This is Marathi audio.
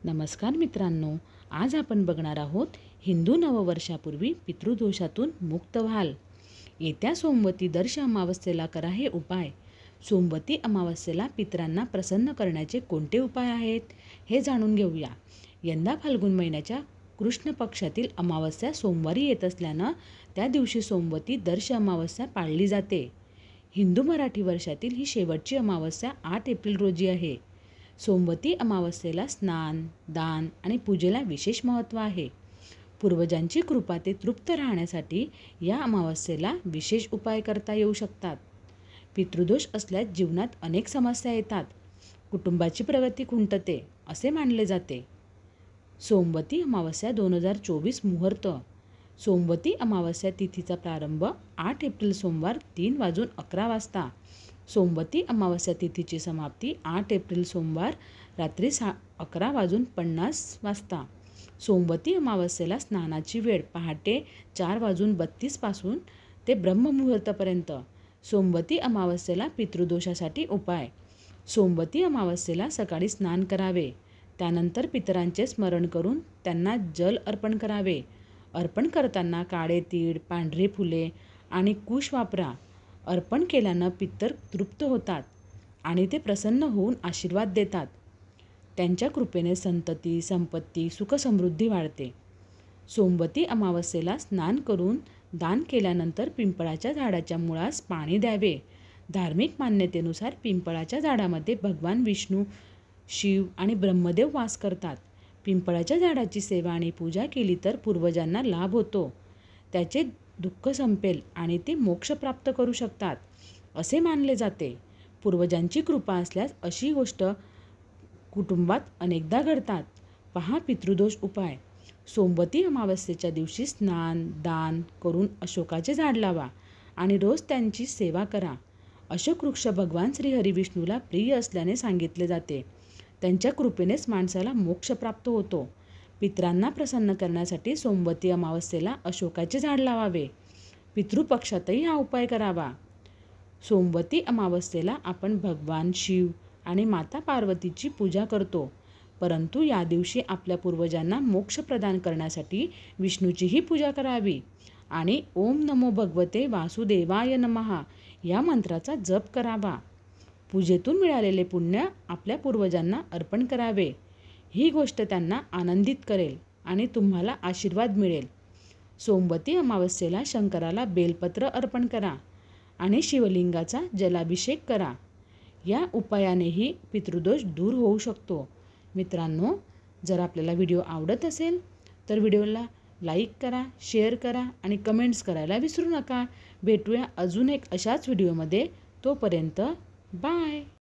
नमस्कार मित्रांनो, आज आपण बघणार आहोत हिंदू नववर्षापूर्वी पितृदोषातून मुक्त व्हाल. येत्या सोमवती दर्श अमावस्येला करा हे उपाय. सोमवती अमावस्येला पितरांना प्रसन्न करण्याचे कोणते उपाय आहेत हे जाणून घेऊया. यंदा फाल्गुन महिन्याच्या कृष्ण पक्षातील अमावस्या सोमवारी येत असल्यानं त्या दिवशी सोमवती दर्श अमावस्या पाळली जाते. हिंदू मराठी वर्षातील ही शेवटची अमावस्या 8 एप्रिल रोजी आहे. सोमवती अमावस्येला स्नान, दान आणि पूजेला विशेष महत्त्व आहे. पूर्वजांची कृपा ते तृप्त राहण्यासाठी या अमावस्येला विशेष उपाय करता येऊ शकतात. पितृदोष असल्यास जीवनात अनेक समस्या येतात. कुटुंबाची प्रगती खुंटते असे मानले जाते. सोमवती अमावस्या 2024 मुहूर्त. सोमवती अमावस्या तिथीचा प्रारंभ 8 एप्रिल सोमवार 3:11 वाजता. सोमवती अमावस्या तिथीची समाप्ती 8 एप्रिल सोमवार रात्री 11:50 वाजता. सोमवती अमावस्येला स्नानाची वेळ पहाटे 4:32 पासून ते ब्रह्ममुहूर्तापर्यंत. सोमवती अमावस्येला पितृदोषासाठी उपाय. सोमवती अमावस्येला सकाळी स्नान करावे. त्यानंतर पितरांचे स्मरण करून त्यांना जल अर्पण करावे. अर्पण करताना काळे तीळ, पांढरी फुले आणि कुश वापरा. अर्पण केल्यानं पितर तृप्त होतात आणि ते प्रसन्न होऊन आशीर्वाद देतात. त्यांच्या कृपेने संतती, संपत्ती, सुखसमृद्धी वाढते. सोमवती अमावस्येला स्नान करून दान केल्यानंतर पिंपळाच्या झाडाच्या मुळास पाणी द्यावे. धार्मिक मान्यतेनुसार पिंपळाच्या झाडामध्ये भगवान विष्णू, शिव आणि ब्रह्मदेव वास करतात. पिंपळाच्या झाडाची सेवा आणि पूजा केली तर पूर्वजांना लाभ होतो. त्याचे दुःख संपेल आणि ते मोक्ष प्राप्त करू शकतात असे मानले जाते. पूर्वजांची कृपा असल्यास अशी गोष्ट कुटुंबात अनेकदा घडतात. पहा पितृदोष उपाय. सोमवती अमावस्येच्या दिवशी स्नान, दान करून अशोकाचे झाड लावा आणि रोज त्यांची सेवा करा. अशोक वृक्ष भगवान श्री हरिविष्णूला प्रिय असल्याने सांगितले जाते. त्यांच्या कृपेनेच माणसाला मोक्ष प्राप्त होतो. पितरांना प्रसन्न करण्यासाठी सोमवती अमावस्येला अशोकाचे झाड लावावे. पितृपक्षातही हा उपाय करावा. सोमवती अमावस्येला आपण भगवान शिव आणि माता पार्वतीची पूजा करतो, परंतु या दिवशी आपल्या पूर्वजांना मोक्ष प्रदान करण्यासाठी विष्णूचीही पूजा करावी आणि ओम नमो भगवते वासुदेवाय नमः या मंत्राचा जप करावा. पूजेतून मिळालेले पुण्य आपल्या पूर्वजांना अर्पण करावे. ही गोष्ट त्यांना आनंदित करेल आणि तुम्हाला आशीर्वाद मिळेल. सोमवती अमावस्येला शंकराला बेलपत्र अर्पण करा आणि शिवलिंगाचा जलाभिषेक करा. या उपायानेही पितृदोष दूर होऊ शकतो. मित्रांनो, जर आपल्याला व्हिडिओ आवडत असेल तर व्हिडिओला लाईक करा, शेअर करा आणि कमेंट्स करायला विसरू नका. भेटूया अजून एक अशाच व्हिडिओमध्ये. तोपर्यंत बाय.